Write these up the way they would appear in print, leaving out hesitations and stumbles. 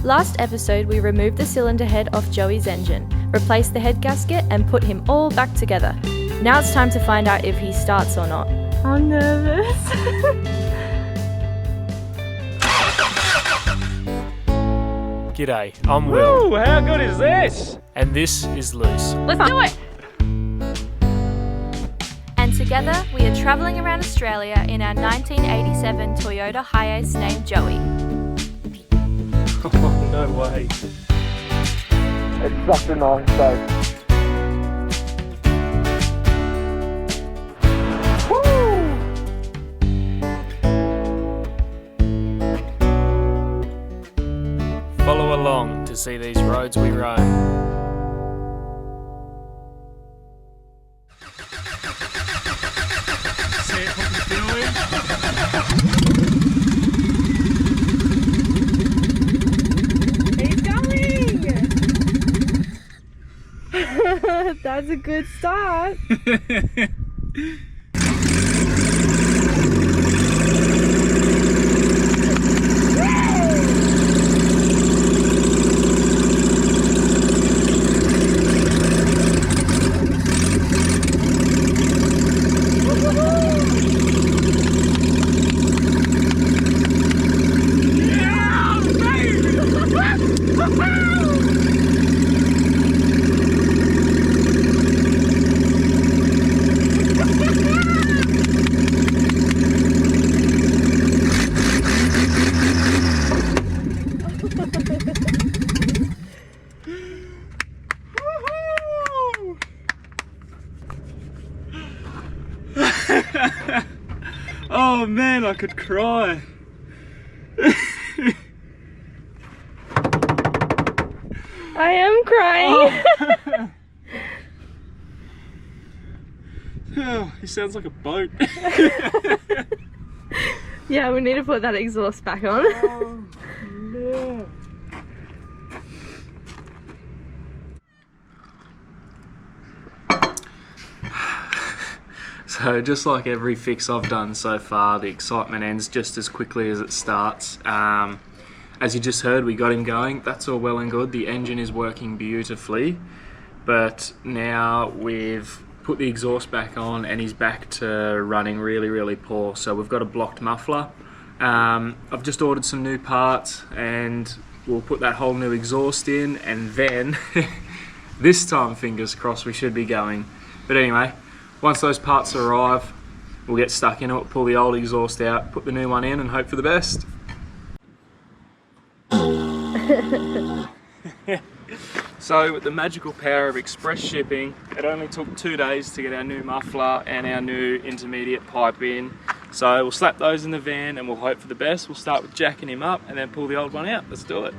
Last episode we removed the cylinder head off Joey's engine, replaced the head gasket and put him all back together. Now it's time to find out if he starts or not. I'm nervous. G'day, I'm Will. Woo, how good is this? And this is Luce. Let's do it! And together we are travelling around Australia in our 1987 Toyota Hiace named Joey. Oh, no way. It's such a nice day. Follow along to see these roads we roam. That's a good start. Oh man, I could cry. I am crying. Oh, he sounds like a boat. Yeah, we need to put that exhaust back on. Oh, no. So just like every fix I've done so far, the excitement ends just as quickly as it starts. As you just heard, we got him going. That's all well and good. The engine is working beautifully, but now we've put the exhaust back on and he's back to running really, really poor. So we've got a blocked muffler. I've just ordered some new parts and we'll put that whole new exhaust in, and then this time, fingers crossed, we should be going. But anyway, once those parts arrive, we'll get stuck in it, pull the old exhaust out, put the new one in and hope for the best. So with the magical power of express shipping, it only took 2 days to get our new muffler and our new intermediate pipe in. So we'll slap those in the van and we'll hope for the best. We'll start with jacking him up and then pull the old one out. Let's do it.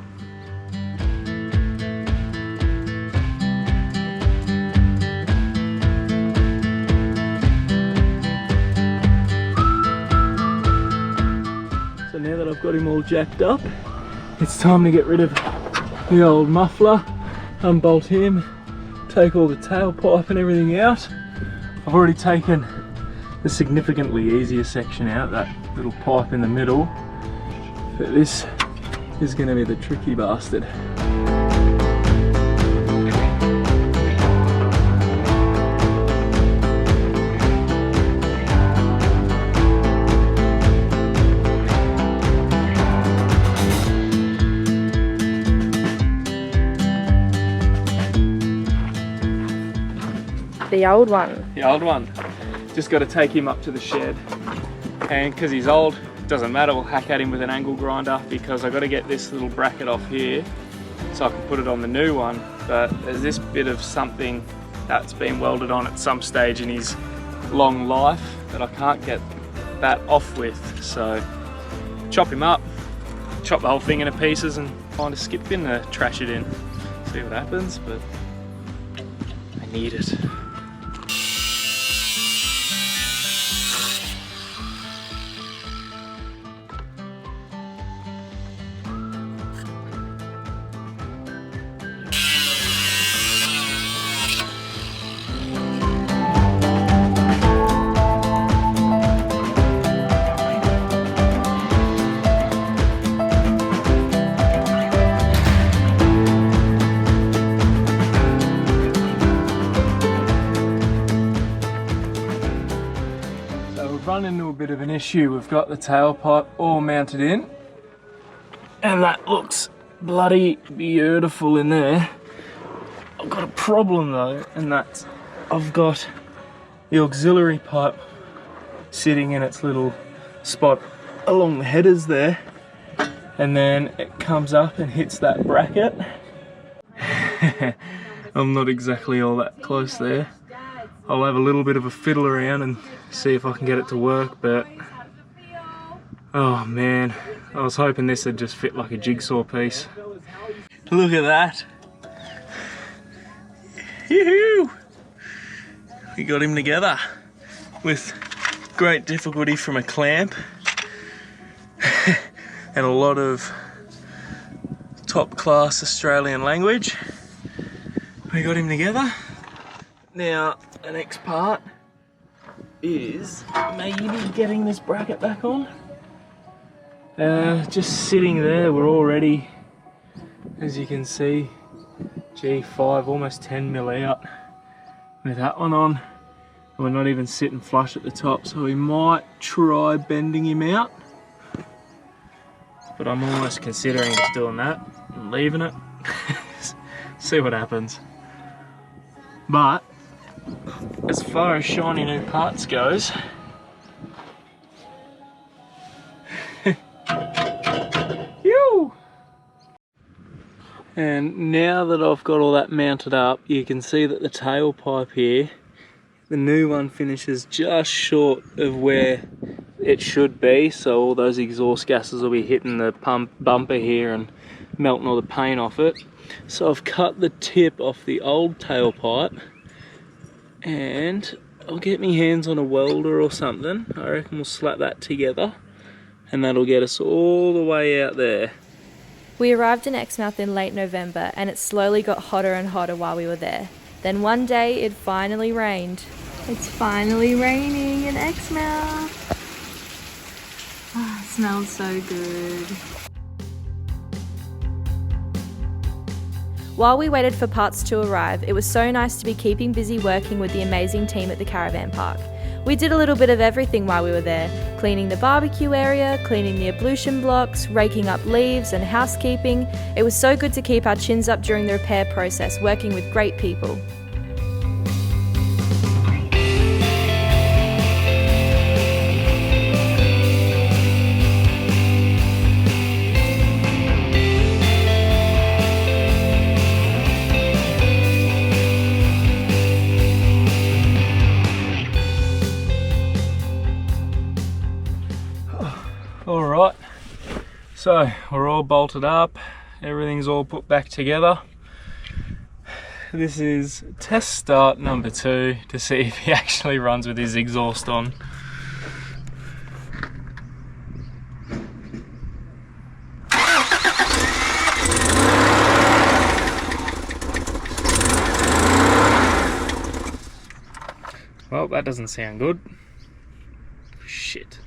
So now that I've got him all jacked up, it's time to get rid of the old muffler, unbolt him, take all the tailpipe and everything out. I've already taken the significantly easier section out, that little pipe in the middle, but this is going to be the tricky bastard. The old one. The old one. Just got to take him up to the shed, and because he's old, it doesn't matter, we'll hack at him with an angle grinder, because I've got to get this little bracket off here so I can put it on the new one. But there's this bit of something that's been welded on at some stage in his long life that I can't get that off with. So chop him up, chop the whole thing into pieces and find a skip bin to trash it in. See what happens, but I need it. bit of an issue. We've got the tailpipe all mounted in, and that looks bloody beautiful in there. I've got a problem though, and that's I've got the auxiliary pipe sitting in its little spot along the headers there, and then it comes up and hits that bracket. I'm not exactly all that close there. I'll have a little bit of a fiddle around and see if I can get it to work, but oh man, I was hoping this would just fit like a jigsaw piece. Look at that. Yoo-hoo! We got him together with great difficulty from a clamp and a lot of top class Australian language. We got him together. Now the next part is maybe getting this bracket back on. Just sitting there, we're already, as you can see, G5, almost 10 mil out with that one on. We're not even sitting flush at the top, so we might try bending him out. But I'm almost considering just doing that and leaving it. See what happens. But as far as shiny new parts goes, Yoo! And now that I've got all that mounted up, you can see that the tailpipe here, the new one finishes just short of where it should be, so all those exhaust gases will be hitting the bumper here and melting all the paint off it. So I've cut the tip off the old tailpipe, and I'll get my hands on a welder or something. I reckon we'll slap that together, and that'll get us all the way out there. We arrived in Exmouth in late November, and it slowly got hotter and hotter while we were there. Then one day it finally rained. It's finally raining in Exmouth. Oh, it smells so good. While we waited for parts to arrive, it was so nice to be keeping busy working with the amazing team at the caravan park. We did a little bit of everything while we were there, cleaning the barbecue area, cleaning the ablution blocks, raking up leaves and housekeeping. It was so good to keep our chins up during the repair process, working with great people. Alright, so we're all bolted up, everything's all put back together. This is test start number 2 to see if he actually runs with his exhaust on. Well, that doesn't sound good. Shit.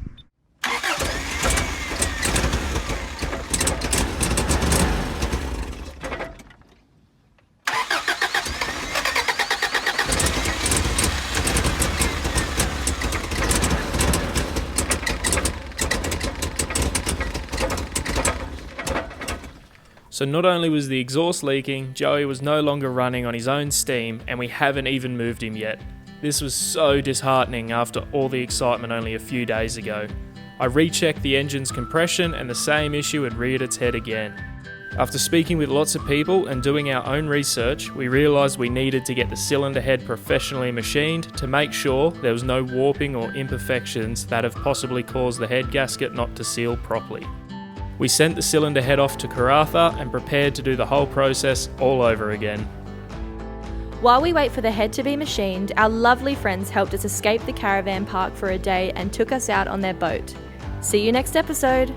So not only was the exhaust leaking, Joey was no longer running on his own steam, and we haven't even moved him yet. This was so disheartening after all the excitement only a few days ago. I rechecked the engine's compression and the same issue had reared its head again. After speaking with lots of people and doing our own research, we realised we needed to get the cylinder head professionally machined to make sure there was no warping or imperfections that have possibly caused the head gasket not to seal properly. We sent the cylinder head off to Karratha and prepared to do the whole process all over again. While we wait for the head to be machined, our lovely friends helped us escape the caravan park for a day and took us out on their boat. See you next episode.